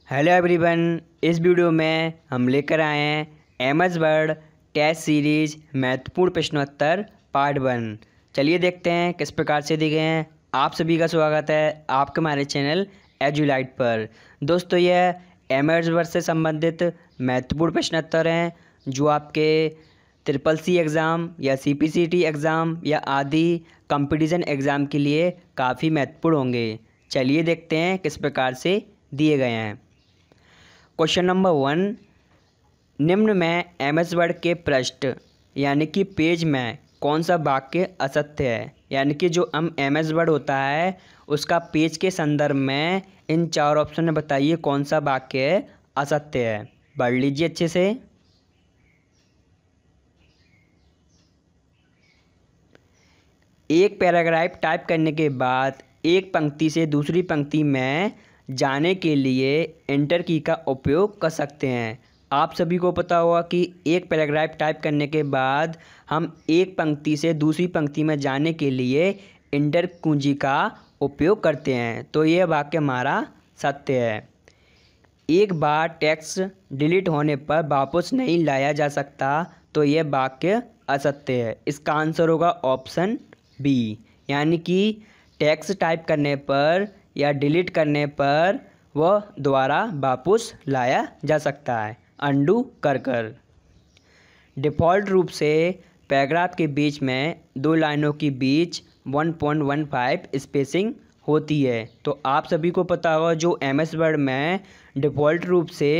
Hello everyone. इस video में हम लेकर आए हैं एमएस वर्ड टेस्ट सीरीज महत्वपूर्ण प्रश्नोत्तर पार्ट 1। चलिए देखते हैं किस प्रकार से दिए गए हैं। आप सभी का स्वागत है आपके हमारे चैनल एजुलाइट पर। दोस्तों, यह एमएस वर्ड से संबंधित महत्वपूर्ण प्रश्नोत्तर हैं जो आपके CCC एग्ज़ाम या CPCT एग्ज़ाम या आदि कंपटीशन एग्ज़ाम के लिए काफ़ी महत्वपूर्ण होंगे। चलिए देखते हैं किस प्रकार से दिए गए हैं। क्वेश्चन नंबर 1, निम्न में एमएस वर्ड के पृष्ठ यानी कि पेज में कौन सा वाक्य असत्य है। यानी कि जो एमएस वर्ड होता है उसका पेज के संदर्भ में इन चार ऑप्शन में बताइए कौन सा वाक्य असत्य है। पढ़ लीजिए अच्छे से। एक पैराग्राफ टाइप करने के बाद एक पंक्ति से दूसरी पंक्ति में जाने के लिए एंटर की का उपयोग कर सकते हैं। आप सभी को पता होगा कि एक पैराग्राफ टाइप करने के बाद हम एक पंक्ति से दूसरी पंक्ति में जाने के लिए एंटर कुंजी का उपयोग करते हैं, तो यह वाक्य हमारा सत्य है। एक बार टेक्स्ट डिलीट होने पर वापस नहीं लाया जा सकता, तो यह वाक्य असत्य है। इसका आंसर होगा ऑप्शन बी, यानी कि टेक्स्ट टाइप करने पर या डिलीट करने पर वह दोबारा वापस लाया जा सकता है अंडू कर। डिफ़ॉल्ट रूप से पैराग्राफ के बीच में दो लाइनों के बीच 1.15 स्पेसिंग होती है। तो आप सभी को पता होगा जो एमएस वर्ड में डिफ़ॉल्ट रूप से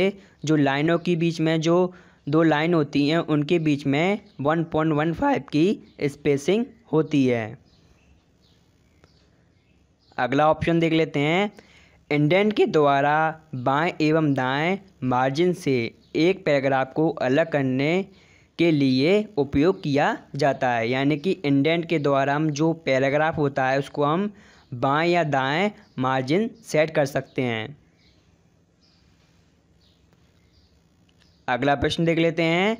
जो लाइनों के बीच में जो दो लाइन होती हैं उनके बीच में 1.15 की स्पेसिंग होती है। अगला ऑप्शन देख लेते हैं। इंडेंट के द्वारा बाएं एवं दाएं मार्जिन से एक पैराग्राफ को अलग करने के लिए उपयोग किया जाता है। यानी कि इंडेंट के द्वारा हम जो पैराग्राफ होता है उसको हम बाएं या दाएं मार्जिन सेट कर सकते हैं। अगला प्रश्न देख लेते हैं।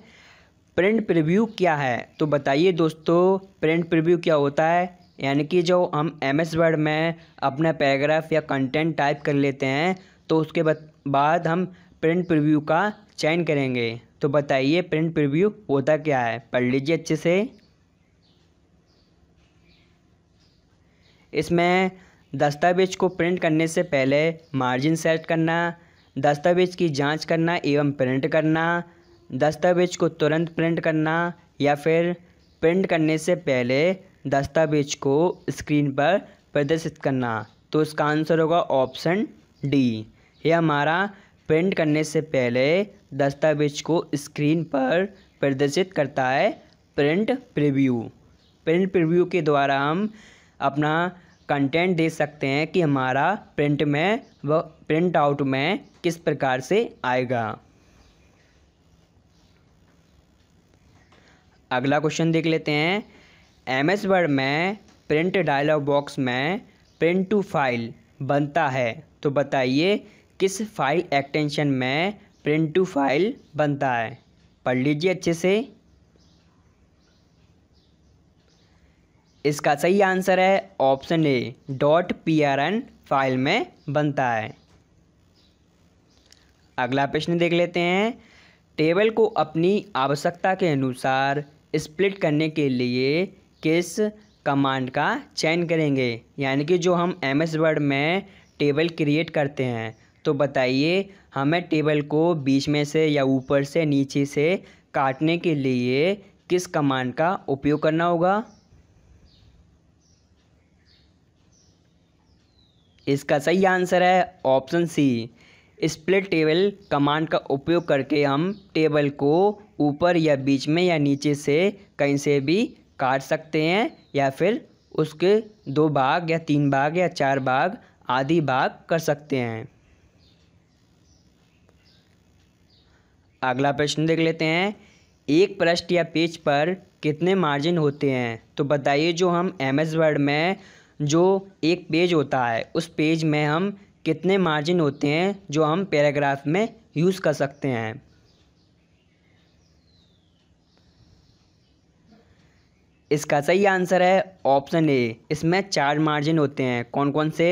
प्रिंट प्रीव्यू क्या है। तो बताइए दोस्तों, प्रिंट प्रीव्यू क्या होता है। यानी कि जो हम एमएस वर्ड में अपना पैराग्राफ या कंटेंट टाइप कर लेते हैं तो उसके बाद हम प्रिंट प्रीव्यू का चयन करेंगे। तो बताइए प्रिंट प्रीव्यू होता क्या है। पढ़ लीजिए अच्छे से। इसमें दस्तावेज को प्रिंट करने से पहले मार्जिन सेट करना, दस्तावेज की जांच करना एवं प्रिंट करना, दस्तावेज को तुरंत प्रिंट करना या फिर प्रिंट करने से पहले दस्तावेज को स्क्रीन पर प्रदर्शित करना। तो इसका आंसर होगा ऑप्शन डी। यह हमारा प्रिंट करने से पहले दस्तावेज को स्क्रीन पर प्रदर्शित करता है प्रिंट प्रीव्यू। प्रिंट प्रीव्यू के द्वारा हम अपना कंटेंट देख सकते हैं कि हमारा प्रिंट में व प्रिंट आउट में किस प्रकार से आएगा। अगला क्वेश्चन देख लेते हैं। एमएस वर्ड में प्रिंट डायलॉग बॉक्स में प्रिंट टू फाइल बनता है। तो बताइए किस फाइल एक्सटेंशन में प्रिंट टू फाइल बनता है। पढ़ लीजिए अच्छे से। इसका सही आंसर है ऑप्शन ए, .prn फाइल में बनता है। अगला प्रश्न देख लेते हैं। टेबल को अपनी आवश्यकता के अनुसार स्प्लिट करने के लिए किस कमांड का चयन करेंगे। यानी कि जो हम एमएस वर्ड में टेबल क्रिएट करते हैं तो बताइए हमें टेबल को बीच में से या ऊपर से नीचे से काटने के लिए किस कमांड का उपयोग करना होगा। इसका सही आंसर है option C, split table command का उपयोग करके हम टेबल को ऊपर या बीच में या नीचे से कहीं से भी काट सकते हैं या फिर उसके 2 भाग या 3 भाग या 4 भाग आदि भाग कर सकते हैं। अगला प्रश्न देख लेते हैं। एक पृष्ठ या पेज पर कितने मार्जिन होते हैं। तो बताइए जो हम एमएस वर्ड में जो एक पेज होता है उस पेज में हम कितने मार्जिन होते हैं जो हम पैराग्राफ में यूज़ कर सकते हैं। इसका सही आंसर है ऑप्शन ए, इसमें 4 मार्जिन होते हैं। कौन कौन से।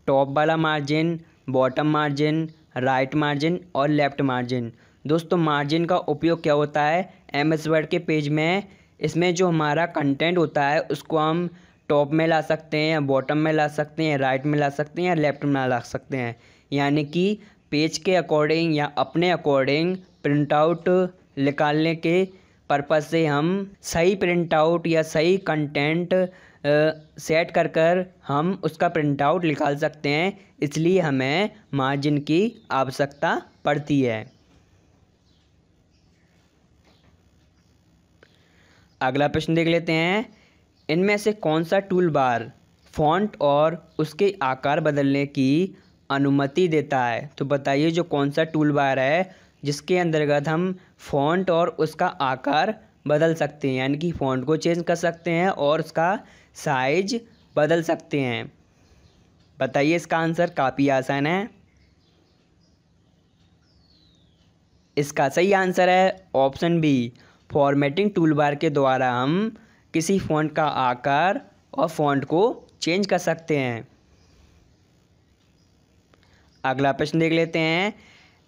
टॉप वाला margin, bottom margin, right margin और लेफ़्ट मार्जिन। दोस्तों मार्जिन का उपयोग क्या होता है एमएस वर्ड के पेज में, इसमें जो हमारा कंटेंट होता है उसको हम टॉप में ला सकते हैं या बॉटम में ला सकते हैं, राइट में ला सकते हैं या लेफ़्ट में ला सकते हैं। यानी कि पेज के अकॉर्डिंग या अपने अकॉर्डिंग प्रिंट आउट निकालने के पर्पज़ से हम सही प्रिंट आउट या सही कंटेंट सेट कर हम उसका प्रिंट आउट निकाल सकते हैं, इसलिए हमें मार्जिन की आवश्यकता पड़ती है। अगला प्रश्न देख लेते हैं, इनमें से कौन सा टूल बार फ़ॉन्ट और उसके आकार बदलने की अनुमति देता है। तो बताइए जो कौन सा टूल बार है जिसके अंतर्गत हम फ़ॉन्ट और उसका आकार बदल सकते हैं, यानी कि फ़ॉन्ट को चेंज कर सकते हैं और उसका साइज बदल सकते हैं। बताइए इसका आंसर, काफ़ी आसान है। इसका सही आंसर है ऑप्शन बी, फॉर्मेटिंग टूलबार के द्वारा हम किसी फ़ॉन्ट का आकार और फ़ॉन्ट को चेंज कर सकते हैं। अगला प्रश्न देख लेते हैं,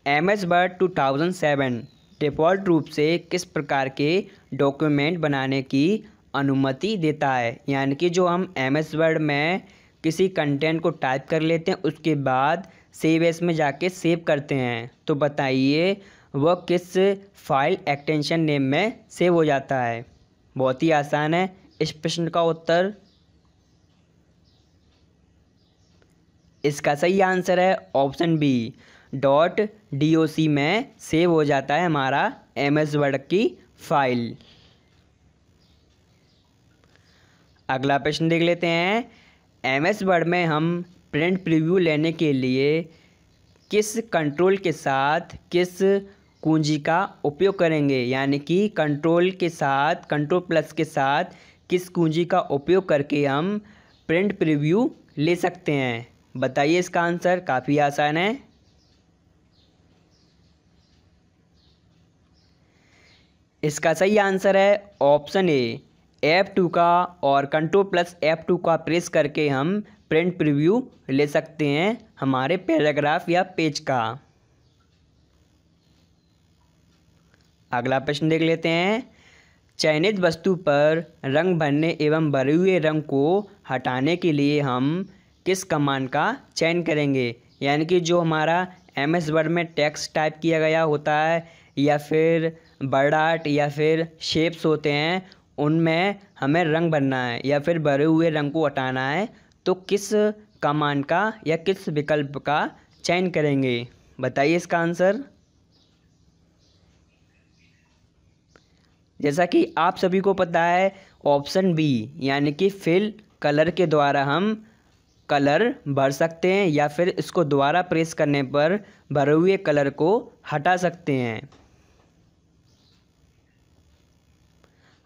एमएस वर्ड 2007 डिफ़ॉल्ट रूप से किस प्रकार के डॉक्यूमेंट बनाने की अनुमति देता है। यानी कि जो हम एमएस वर्ड में किसी कंटेंट को टाइप कर लेते हैं उसके बाद सेव एस में जाके सेव करते हैं, तो बताइए वह किस फाइल एक्सटेंशन नेम में सेव हो जाता है। बहुत ही आसान है इस प्रश्न का उत्तर। इसका सही आंसर है ऑप्शन बी, .doc में सेव हो जाता है हमारा एमएस वर्ड की फाइल। अगला प्रश्न देख लेते हैं, एमएस वर्ड में हम प्रिंट प्रीव्यू लेने के लिए किस कंट्रोल के साथ किस कुंजी का उपयोग करेंगे। यानी कि कंट्रोल प्लस के साथ किस कुंजी का उपयोग करके हम प्रिंट प्रीव्यू ले सकते हैं। बताइए इसका आंसर, काफ़ी आसान है। इसका सही आंसर है ऑप्शन ए, F2 का और कंट्रोल प्लस F2 का प्रेस करके हम प्रिंट प्रीव्यू ले सकते हैं हमारे पैराग्राफ या पेज का। अगला प्रश्न देख लेते हैं, चयनित वस्तु पर रंग भरने एवं भरे हुए रंग को हटाने के लिए हम किस कमांड का चयन करेंगे। यानी कि जो हमारा एमएस वर्ड में टेक्स्ट टाइप किया गया होता है या फिर बर्ड आर्ट या फिर शेप्स होते हैं, उनमें हमें रंग भरना है या फिर भरे हुए रंग को हटाना है, तो किस कमांड का या किस विकल्प का चयन करेंगे। बताइए इसका आंसर। जैसा कि आप सभी को पता है ऑप्शन बी, यानी कि फिल कलर के द्वारा हम कलर भर सकते हैं या फिर इसको दोबारा प्रेस करने पर भरे हुए कलर को हटा सकते हैं।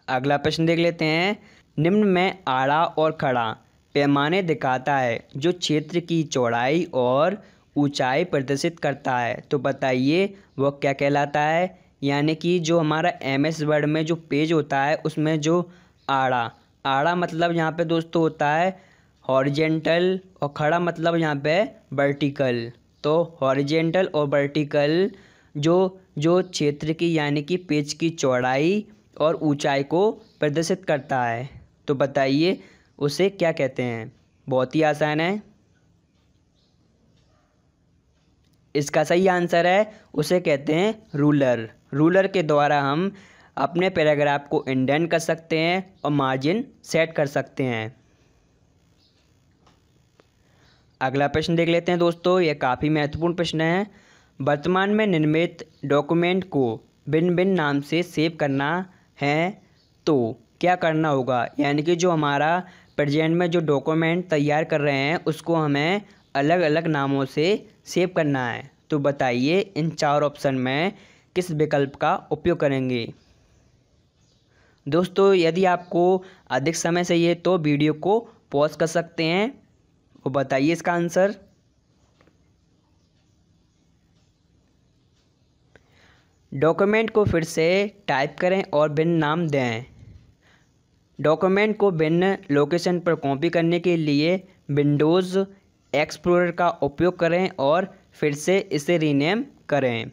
अगला प्रश्न देख लेते हैं, निम्न में आड़ा और खड़ा पैमाने दिखाता है जो क्षेत्र की चौड़ाई और ऊंचाई प्रदर्शित करता है, तो बताइए वह क्या कहलाता है। यानी कि जो हमारा एमएस वर्ड में जो पेज होता है उसमें जो आड़ा मतलब यहाँ पे दोस्तों होता है हॉरिजेंटल और खड़ा मतलब यहाँ पे वर्टिकल। तो हॉरिजेंटल और वर्टिकल जो क्षेत्र की यानी कि पेज की चौड़ाई और ऊंचाई को प्रदर्शित करता है, तो बताइए उसे क्या कहते हैं। बहुत ही आसान है। इसका सही आंसर है, उसे कहते हैं रूलर। रूलर के द्वारा हम अपने पैराग्राफ को इंडेंट कर सकते हैं और मार्जिन सेट कर सकते हैं। अगला प्रश्न देख लेते हैं दोस्तों, यह काफ़ी महत्वपूर्ण प्रश्न है। वर्तमान में निर्मित डॉक्यूमेंट को भिन्न भिन्न नाम से सेव करना है तो क्या करना होगा। यानी कि जो हमारा प्रेजेंट में जो डॉक्यूमेंट तैयार कर रहे हैं उसको हमें अलग अलग नामों से सेव करना है, तो बताइए इन चार ऑप्शन में किस विकल्प का उपयोग करेंगे। दोस्तों यदि आपको अधिक समय चाहिए तो वीडियो को पॉज कर सकते हैं और बताइए इसका आंसर। डॉक्यूमेंट को फिर से टाइप करें और भिन्न नाम दें। डॉक्यूमेंट को भिन्न लोकेशन पर कॉपी करने के लिए विंडोज़ एक्सप्लोरर का उपयोग करें और फिर से इसे रीनेम करें।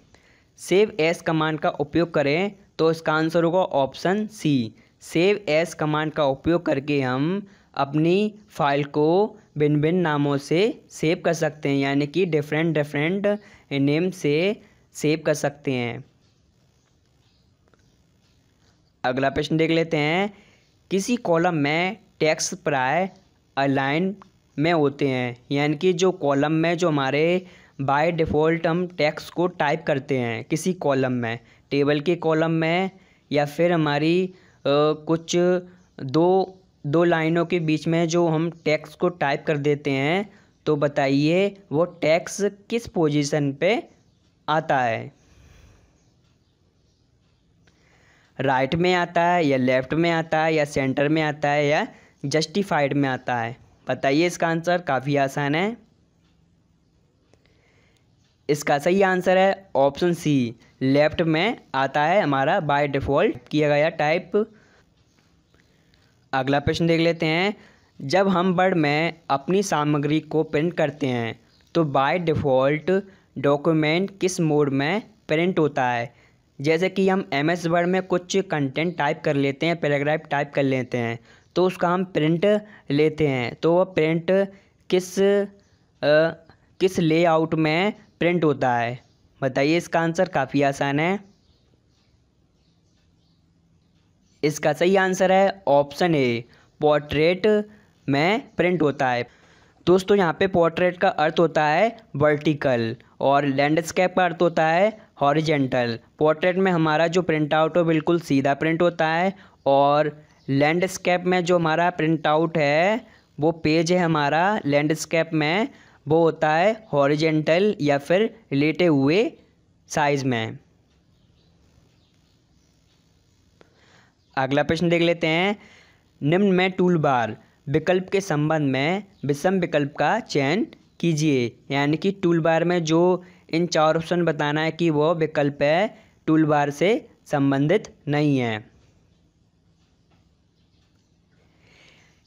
सेव एज कमांड का उपयोग करें तो इसका आंसर होगा option C. Save as command का उपयोग करके हम अपनी फाइल को भिन्न भिन्न नामों से सेव कर सकते हैं, यानी कि डिफरेंट डिफरेंट नेम से सेव कर सकते हैं। अगला प्रश्न देख लेते हैं। किसी कॉलम में टेक्स्ट प्राय अलाइन में होते हैं, यानी कि जो कॉलम में जो हमारे बाय डिफ़ॉल्ट हम टेक्स्ट को टाइप करते हैं किसी कॉलम में, टेबल के कॉलम में, या फिर हमारी कुछ दो लाइनों के बीच में जो हम टेक्स्ट को टाइप कर देते हैं, तो बताइए वो टेक्स्ट किस पोजीशन पे आता है। राइट में आता है, या लेफ़्ट में आता है, या सेंटर में आता है, या जस्टिफाइड में आता है। बताइए इसका आंसर। काफ़ी आसान है। इसका सही आंसर है ऑप्शन सी, लेफ़्ट में आता है हमारा बाय डिफ़ॉल्ट किया गया टाइप। अगला प्रश्न देख लेते हैं। जब हम वर्ड में अपनी सामग्री को प्रिंट करते हैं तो बाय डिफ़ॉल्ट डॉक्यूमेंट किस मोड में प्रिंट होता है। जैसे कि हम एमएस वर्ड में कुछ कंटेंट टाइप कर लेते हैं, पैराग्राफ टाइप कर लेते हैं, तो उसका हम प्रिंट लेते हैं, तो वह प्रिंट किस लेआउट में प्रिंट होता है। बताइए इसका आंसर। काफ़ी आसान है। इसका सही आंसर है ऑप्शन ए, पोर्ट्रेट में प्रिंट होता है। दोस्तों यहाँ पे पोर्ट्रेट का अर्थ होता है वर्टिकल और लैंडस्केप का अर्थ होता है हॉरिजेंटल। पोर्ट्रेट में हमारा जो प्रिंट आउट हो बिल्कुल सीधा प्रिंट होता है, और लैंडस्केप में जो हमारा प्रिंट आउट है, वो पेज है हमारा लैंडस्केप में, वो होता है हॉरिजेंटल या फिर लेटे हुए साइज में। अगला प्रश्न देख लेते हैं। निम्न में टूल बार विकल्प के संबंध में विषम विकल्प का चयन कीजिए, यानी कि टूल बार में जो इन 4 ऑप्शन बताना है कि वो विकल्प है टूल बार से संबंधित नहीं है।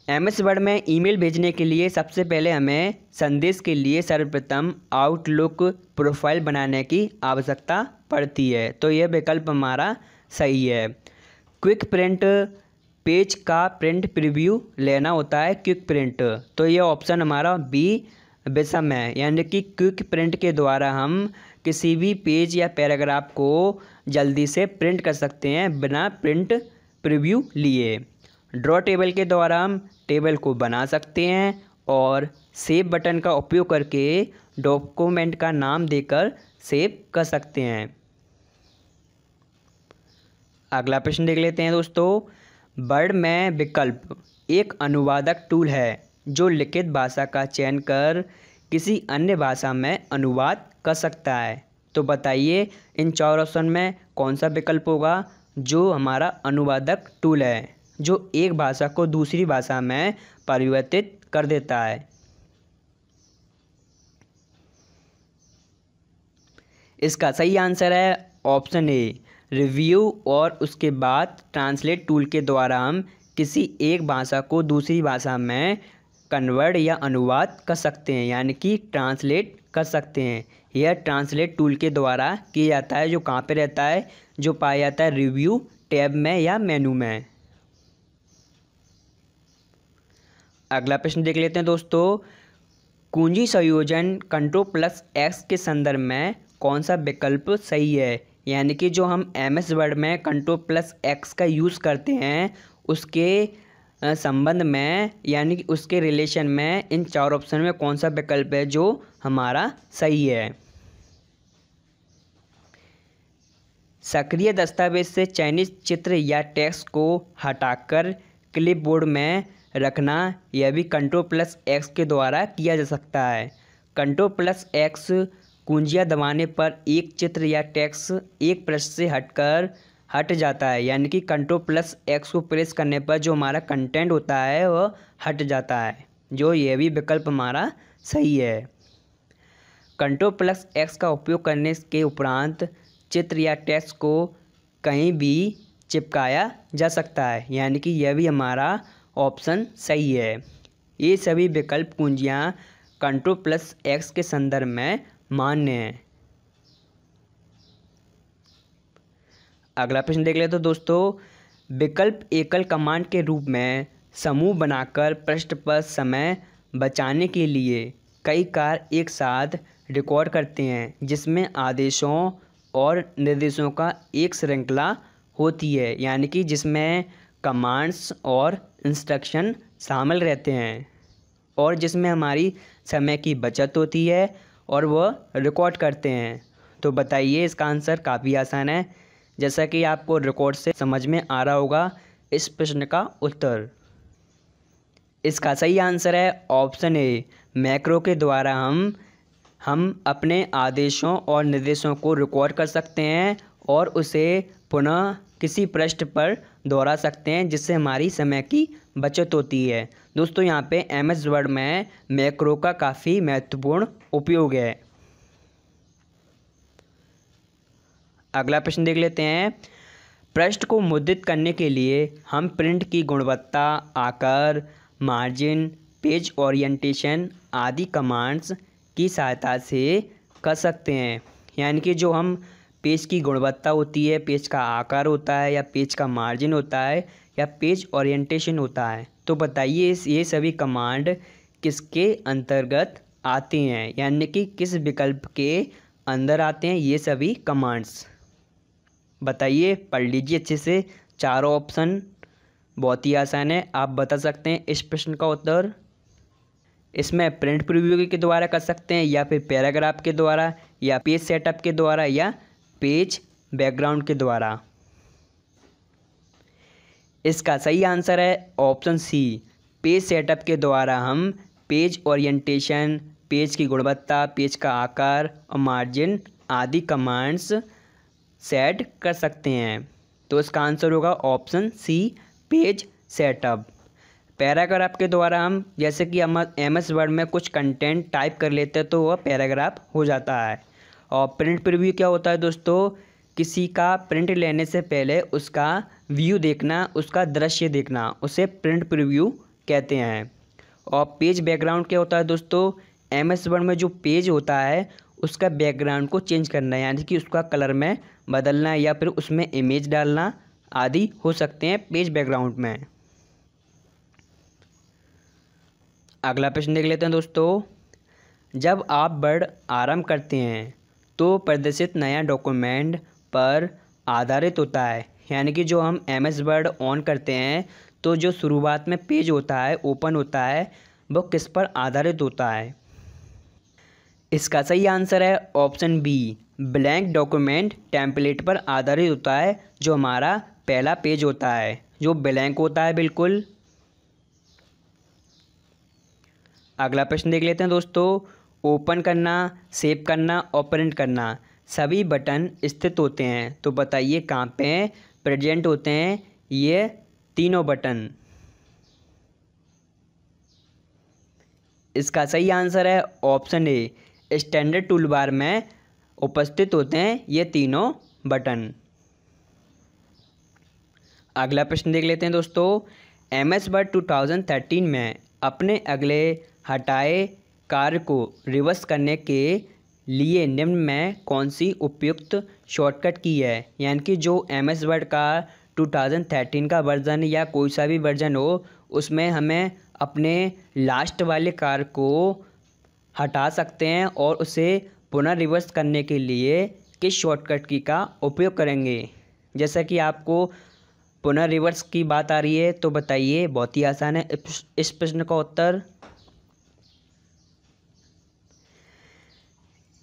एमएस वर्ड में ईमेल भेजने के लिए सबसे पहले हमें संदेश के लिए सर्वप्रथम आउटलुक प्रोफाइल बनाने की आवश्यकता पड़ती है, तो यह विकल्प हमारा सही है। क्विक प्रिंट पेज का प्रिंट प्रीव्यू लेना होता है क्विक प्रिंट, तो यह ऑप्शन हमारा बी विषम है, यानी कि क्विक प्रिंट के द्वारा हम किसी भी पेज या पैराग्राफ को जल्दी से प्रिंट कर सकते हैं बिना प्रिंट प्रीव्यू लिए। ड्रॉ टेबल के द्वारा हम टेबल को बना सकते हैं, और सेव बटन का उपयोग करके डॉक्यूमेंट का नाम देकर सेव कर सकते हैं। अगला प्रश्न देख लेते हैं दोस्तों। वर्ड में विकल्प एक अनुवादक टूल है जो लिखित भाषा का चयन कर किसी अन्य भाषा में अनुवाद कर सकता है, तो बताइए इन 4 ऑप्शन में कौन सा विकल्प होगा जो हमारा अनुवादक टूल है, जो एक भाषा को दूसरी भाषा में परिवर्तित कर देता है। इसका सही आंसर है ऑप्शन ए, रिव्यू, और उसके बाद ट्रांसलेट टूल के द्वारा हम किसी एक भाषा को दूसरी भाषा में कन्वर्ट या अनुवाद कर सकते हैं, यानी कि ट्रांसलेट कर सकते हैं। यह ट्रांसलेट टूल के द्वारा किया जाता है, जो कहाँ पे रहता है, जो पाया जाता है रिव्यू टैब में या मेनू में। अगला प्रश्न देख लेते हैं दोस्तों। कुंजी संयोजन Ctrl+X के संदर्भ में कौन सा विकल्प सही है, यानी कि जो हम एमएस वर्ड में Ctrl+X का यूज़ करते हैं उसके संबंध में, यानी कि उसके रिलेशन में इन 4 ऑप्शन में कौन सा विकल्प है जो हमारा सही है। सक्रिय दस्तावेज से चयनित चित्र या टेक्स्ट को हटाकर क्लिपबोर्ड में रखना, यह भी Ctrl+X के द्वारा किया जा सकता है। Ctrl+X कुंजियाँ दबाने पर एक चित्र या टेक्स्ट एक पृष्ठ से हट जाता है, यानी कि Ctrl+X को प्रेस करने पर जो हमारा कंटेंट होता है वह हट जाता है, जो यह भी विकल्प हमारा सही है। Ctrl+X का उपयोग करने के उपरांत चित्र या टेक्स्ट को कहीं भी चिपकाया जा सकता है, यानी कि यह भी हमारा ऑप्शन सही है। ये सभी विकल्प कुंजियाँ Ctrl+X के संदर्भ में मान्य है। अगला प्रश्न देख लेते हैं दोस्तों। विकल्प एकल कमांड के रूप में समूह बनाकर पृष्ठ पर समय बचाने के लिए कई कार्य एक साथ रिकॉर्ड करते हैं, जिसमें आदेशों और निर्देशों का एक श्रृंखला होती है, यानी कि जिसमें कमांड्स और इंस्ट्रक्शन शामिल रहते हैं और जिसमें हमारी समय की बचत होती है और वह रिकॉर्ड करते हैं। तो बताइए, इसका आंसर काफ़ी आसान है, जैसा कि आपको रिकॉर्ड से समझ में आ रहा होगा इस प्रश्न का उत्तर। इसका सही आंसर है ऑप्शन ए, मैक्रो के द्वारा हम अपने आदेशों और निर्देशों को रिकॉर्ड कर सकते हैं और उसे पुनः किसी पृष्ठ पर दोहरा सकते हैं, जिससे हमारी समय की बचत होती है। दोस्तों, यहाँ पे एमएस वर्ड में मैक्रो का काफ़ी महत्वपूर्ण उपयोग है। अगला प्रश्न देख लेते हैं। पृष्ठ को मुद्रित करने के लिए हम प्रिंट की गुणवत्ता, आकार, मार्जिन, पेज ओरिएंटेशन आदि कमांड्स की सहायता से कर सकते हैं। यानी कि जो हम पेज की गुणवत्ता होती है, पेज का आकार होता है, या पेज का मार्जिन होता है, या पेज ओरिएंटेशन होता है। तो बताइए, ये सभी कमांड किसके अंतर्गत आते हैं, यानी कि किस विकल्प के अंदर आते हैं ये सभी कमांड्स। बताइए, पढ़ लीजिए अच्छे से। चारों ऑप्शन बहुत ही आसान है, आप बता सकते हैं इस प्रश्न का उत्तर। इसमें प्रिंट प्रीव्यू के द्वारा कर सकते हैं, या फिर पैराग्राफ के द्वारा, या पेज सेटअप के द्वारा, या पेज बैकग्राउंड के द्वारा। इसका सही आंसर है ऑप्शन सी, पेज सेटअप के द्वारा हम पेज ओरिएंटेशन, पेज की गुणवत्ता, पेज का आकार और मार्जिन आदि कमांड्स सेट कर सकते हैं। तो इसका आंसर होगा option C, page setup. Paragraph के द्वारा हम, जैसे कि हम एमएस वर्ड में कुछ कंटेंट टाइप कर लेते हैं तो वह पैराग्राफ हो जाता है। और प्रिंट प्रीव्यू क्या होता है दोस्तों, किसी का प्रिंट लेने से पहले उसका व्यू देखना, उसका दृश्य देखना, उसे प्रिंट प्रीव्यू कहते हैं। और पेज बैकग्राउंड क्या होता है दोस्तों, एमएस वर्ड में जो पेज होता है उसका बैकग्राउंड को चेंज करना, यानी कि उसका कलर में बदलना या फिर उसमें इमेज डालना आदि हो सकते हैं पेज बैकग्राउंड में। अगला प्रश्न देख लेते हैं दोस्तों। जब आप वर्ड आरंभ करते हैं तो प्रदर्शित नया डॉक्यूमेंट पर आधारित होता है, यानी कि जो हम एमएस वर्ड ऑन करते हैं तो जो शुरुआत में पेज होता है, ओपन होता है, वो किस पर आधारित होता है। इसका सही आंसर है option B, blank document template पर आधारित होता है। जो हमारा पहला पेज होता है जो ब्लैंक होता है बिल्कुल। अगला प्रश्न देख लेते हैं दोस्तों। ओपन करना, सेव करना और प्रिंट करना सभी बटन स्थित होते हैं, तो बताइए कहाँ पे प्रेजेंट होते हैं ये तीनों बटन। इसका सही आंसर है option A, standard tool bar में उपस्थित होते हैं ये तीनों बटन। अगला प्रश्न देख लेते हैं दोस्तों। एमएस वर्ड 2013 में अपने अगले हटाए कार्य को रिवर्स करने के लिए निम्न में कौन सी उपयुक्त शॉर्टकट की है, यानी कि जो एमएस वर्ड का 2013 का वर्जन या कोई सा भी वर्जन हो, उसमें हमें अपने लास्ट वाले कार्य को हटा सकते हैं और उसे पुनः रिवर्स करने के लिए किस शॉर्टकट की का उपयोग करेंगे। जैसा कि आपको पुनः रिवर्स की बात आ रही है, तो बताइए, बहुत ही आसान है इस प्रश्न का उत्तर।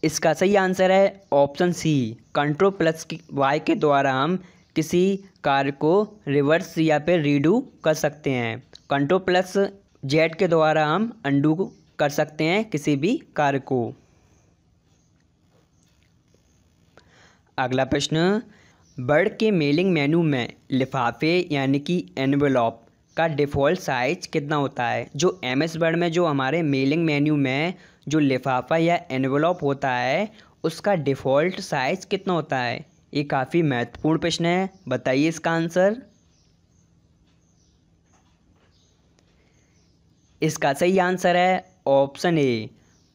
इसका सही आंसर है ऑप्शन सी, Ctrl+Y के द्वारा हम किसी कार्य को रिवर्स या फिर रीडू कर सकते हैं। Ctrl+Z के द्वारा हम अंडू कर सकते हैं किसी भी कार्य को। अगला प्रश्न, वर्ड के मेलिंग मेनू में लिफाफे यानी कि एनवेलॉप का डिफ़ॉल्ट साइज कितना होता है। जो एमएस वर्ड में जो हमारे मेलिंग मेन्यू में जो लिफाफा या एनवेलॉप होता है उसका डिफ़ॉल्ट साइज कितना होता है। ये काफ़ी महत्वपूर्ण प्रश्न है, बताइए इसका आंसर। इसका सही आंसर है ऑप्शन ए,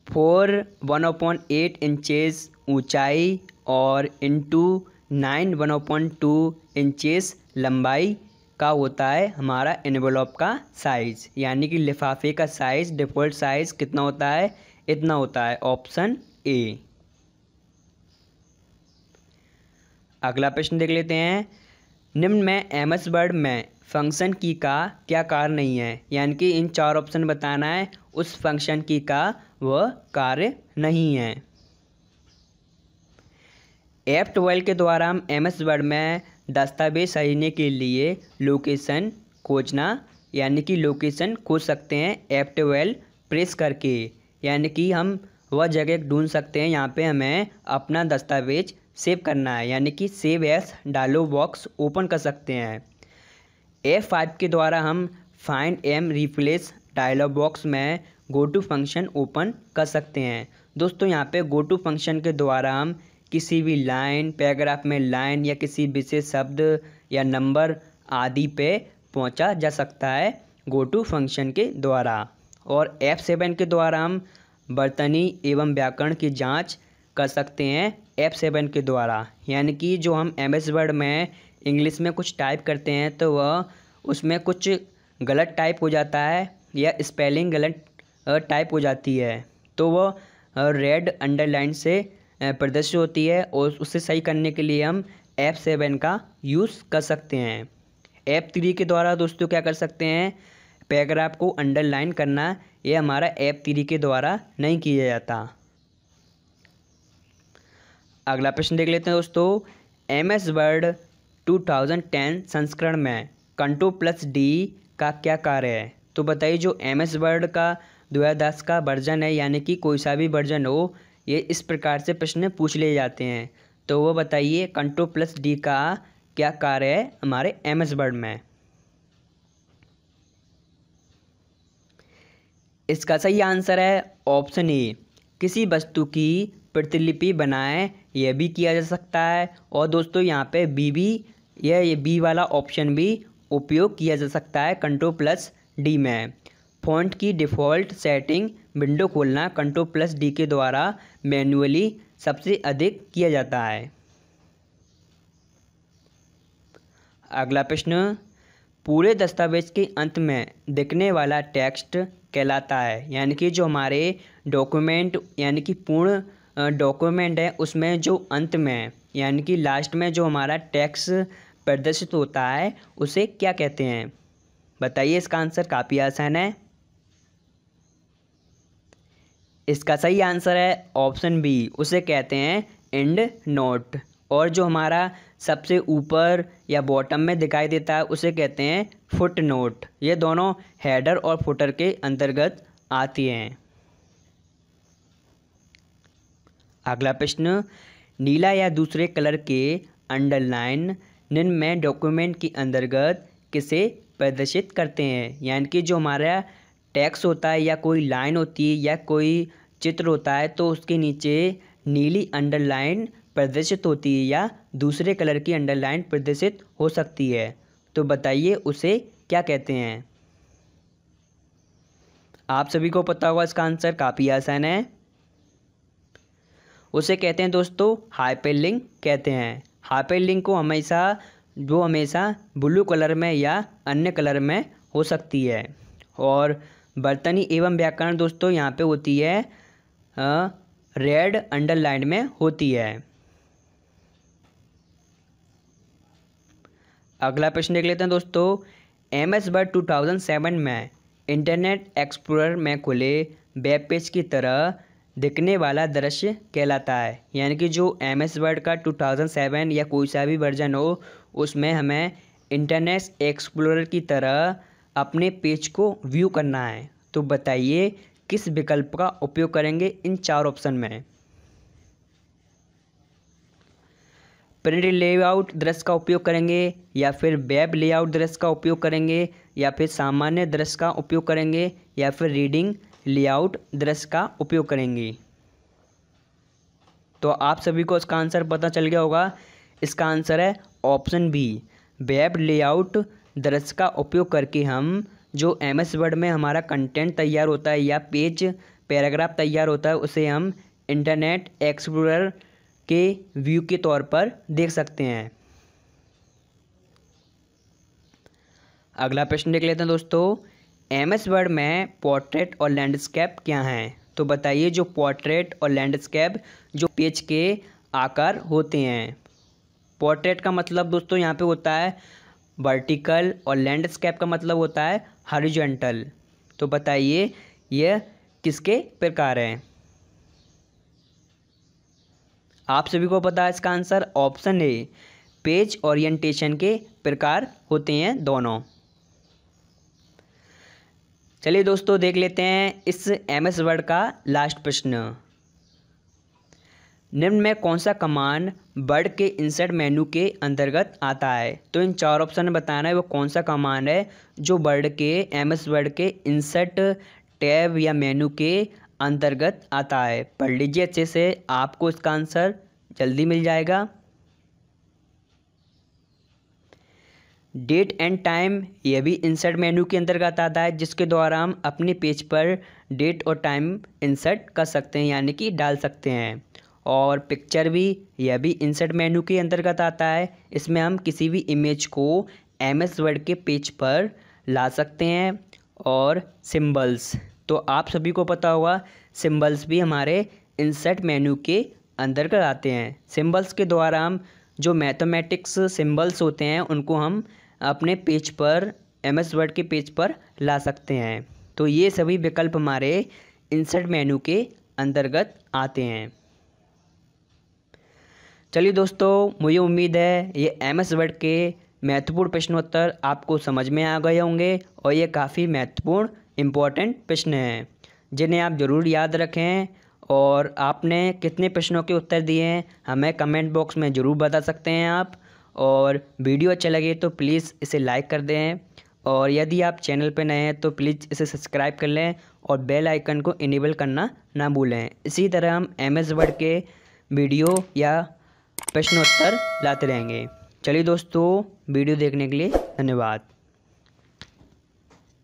4 1/8 इंचेस ऊंचाई और इंटू 9 1/2 इंचेस लंबाई का होता है हमारा एनवेलप का साइज़। यानी कि लिफाफे का साइज़, डिफ़ॉल्ट साइज़ कितना होता है, इतना होता है, ऑप्शन ए। अगला प्रश्न देख लेते हैं। निम्न में एमएस वर्ड में फंक्शन की का क्या कार्य नहीं है। यानी कि इन चार ऑप्शन बताना है उस फंक्शन की का वह कार्य नहीं है। F12 के द्वारा हम एमएस वर्ड में दस्तावेज सहेजने के लिए लोकेशन खोजना, यानी कि लोकेशन खोज सकते हैं F12 प्रेस करके। यानी कि हम वह जगह ढूंढ सकते हैं यहाँ पे हमें अपना दस्तावेज सेव करना है, यानी कि save as dialog box open कर सकते हैं। F5 के द्वारा हम find and replace dialog box में गो टू फंक्शन ओपन कर सकते हैं। दोस्तों यहाँ पे गो टू फंक्शन के द्वारा हम किसी भी लाइन, पैराग्राफ में लाइन या किसी विशेष शब्द या नंबर आदि पे पहुंचा जा सकता है गो टू फंक्शन के द्वारा। और F7 के द्वारा हम वर्तनी एवं व्याकरण की जांच कर सकते हैं F7 के द्वारा। यानी कि जो हम एमएस वर्ड में इंग्लिश में कुछ टाइप करते हैं तो वह उसमें कुछ गलत टाइप हो जाता है या स्पेलिंग गलत टाइप हो जाती है तो वह रेड अंडरलाइन से प्रदर्शित होती है, और उसे सही करने के लिए हम F7 का यूज़ कर सकते हैं। F3 के द्वारा दोस्तों क्या कर सकते हैं, पैराग्राफ को अंडरलाइन करना, ये हमारा F3 के द्वारा नहीं किया जाता। अगला प्रश्न देख लेते हैं दोस्तों। एमएस वर्ड 2010 संस्करण में Ctrl+D का क्या कार्य है। तो बताइए जो एमएस वर्ड का 2010 का वर्जन है, यानी कि कोई सा भी वर्जन हो, ये इस प्रकार से प्रश्न पूछ लिए जाते हैं। तो वो बताइए Ctrl+D का क्या कार्य है हमारे एमएस वर्ड में। इसका सही आंसर है ऑप्शन ए, किसी वस्तु की प्रतिलिपि बनाएं, यह भी किया जा सकता है। और दोस्तों यहाँ पे ये बी वाला ऑप्शन भी उपयोग किया जा सकता है Ctrl+D में। फ़ॉन्ट की डिफ़ॉल्ट सेटिंग विंडो खोलना Ctrl+D के द्वारा मैन्युअली सबसे अधिक किया जाता है। अगला प्रश्न, पूरे दस्तावेज के अंत में दिखने वाला टेक्स्ट कहलाता है। यानी कि जो हमारे डॉक्यूमेंट यानी कि पूर्ण डॉक्यूमेंट है उसमें जो अंत में यानी कि लास्ट में जो हमारा टेक्स्ट प्रदर्शित होता है उसे क्या कहते हैं। बताइए, इसका आंसर काफ़ी आसान है। इसका सही आंसर है ऑप्शन बी, उसे कहते हैं एंड नोट। और जो हमारा सबसे ऊपर या बॉटम में दिखाई देता है उसे कहते हैं फुट नोट। ये दोनों हेडर और फुटर के अंतर्गत आती हैं। अगला प्रश्न, नीला या दूसरे कलर के अंडरलाइन निम्न में डॉक्यूमेंट के अंतर्गत किसे प्रदर्शित करते हैं। यानी कि जो हमारा टेक्स्ट होता है या कोई लाइन होती है या कोई चित्र होता है तो उसके नीचे नीली अंडरलाइन प्रदर्शित होती है या दूसरे कलर की अंडरलाइन प्रदर्शित हो सकती है। तो बताइए उसे क्या कहते हैं। आप सभी को पता होगा, इसका आंसर काफ़ी आसान है। उसे कहते हैं दोस्तों हाइपरलिंक कहते हैं। हाइपरलिंक को हमेशा ब्लू कलर में या अन्य कलर में हो सकती है। और वर्तनी एवं व्याकरण दोस्तों यहाँ पे होती है रेड अंडरलाइन में होती है। अगला प्रश्न देख लेते हैं दोस्तों। एमएस वर्ड 2007 में इंटरनेट एक्सप्लोरर में खुले वेब पेज की तरह दिखने वाला दृश्य कहलाता है। यानी कि जो एमएस वर्ड का 2007 या कोई सा भी वर्जन हो उसमें हमें इंटरनेट एक्सप्लोरर की तरह अपने पेज को व्यू करना है। तो बताइए किस विकल्प का उपयोग करेंगे इन चार ऑप्शन में। प्रिंट लेआउट दृश्य का उपयोग करेंगे, या फिर वेब लेआउट दृश्य का उपयोग करेंगे, या फिर सामान्य दृश्य का उपयोग करेंगे, या फिर रीडिंग लेआउट दृश्य का उपयोग करेंगे। तो आप सभी को इसका आंसर पता चल गया होगा। इसका आंसर है ऑप्शन बी, वेब लेआउट दृश्य का उपयोग करके हम जो एमएस वर्ड में हमारा कंटेंट तैयार होता है या पेज पैराग्राफ तैयार होता है उसे हम इंटरनेट एक्सप्लोरर के व्यू के तौर पर देख सकते हैं। अगला प्रश्न देख लेते हैं दोस्तों, एमएस वर्ड में पोर्ट्रेट और लैंडस्केप क्या हैं? तो बताइए जो पोर्ट्रेट और लैंडस्केप जो पेज के आकार होते हैं। पोर्ट्रेट का मतलब दोस्तों यहाँ पे होता है वर्टिकल और लैंडस्केप का मतलब होता है हॉरिजॉन्टल। तो बताइए यह किसके प्रकार हैं? आप सभी को पता है इसका answer option A, page orientation के प्रकार होते हैं दोनों। चलिए दोस्तों देख लेते हैं इस एमएस वर्ड का लास्ट प्रश्न। निम्न में कौन सा कमांड वर्ड के इंसर्ट मेनू के अंतर्गत आता है? तो इन चार ऑप्शन में बताना है वो कौन सा कमांड है जो वर्ड के एमएस वर्ड के इंसर्ट टैब या मेनू के अंतर्गत आता है। पढ़ लीजिए अच्छे से, आपको इसका आंसर जल्दी मिल जाएगा। डेट एंड टाइम यह भी इंसर्ट मेनू के अंतर्गत आता है, जिसके द्वारा हम अपने पेज पर डेट और टाइम इंसर्ट कर सकते हैं यानी कि डाल सकते हैं। और पिक्चर भी, यह भी इंसर्ट मेनू के अंतर्गत आता है। इसमें हम किसी भी इमेज को एमएस वर्ड के पेज पर ला सकते हैं। और सिंबल्स, तो आप सभी को पता होगा सिंबल्स भी हमारे इंसर्ट मेनू के अंतर्गत आते हैं। सिंबल्स के द्वारा हम जो मैथमेटिक्स सिंबल्स होते हैं उनको हम अपने पेज पर, एमएस वर्ड के पेज पर ला सकते हैं। तो ये सभी विकल्प हमारे इंसर्ट मेनू के अंतर्गत आते हैं। चलिए दोस्तों, मुझे उम्मीद है ये एमएस वर्ड के महत्वपूर्ण प्रश्नोत्तर आपको समझ में आ गए होंगे और ये काफ़ी महत्वपूर्ण इम्पोर्टेंट प्रश्न हैं जिन्हें आप ज़रूर याद रखें। और आपने कितने प्रश्नों के उत्तर दिए हैं हमें कमेंट बॉक्स में ज़रूर बता सकते हैं आप। और वीडियो अच्छा लगे तो प्लीज़ इसे लाइक कर दें, और यदि आप चैनल पर नए हैं तो प्लीज़ इसे सब्सक्राइब कर लें और बेल आइकन को इनेबल करना ना भूलें। इसी तरह हम एमएस वर्ड के वीडियो या प्रश्नोत्तर लाते रहेंगे। चलिए दोस्तों, वीडियो देखने के लिए धन्यवाद।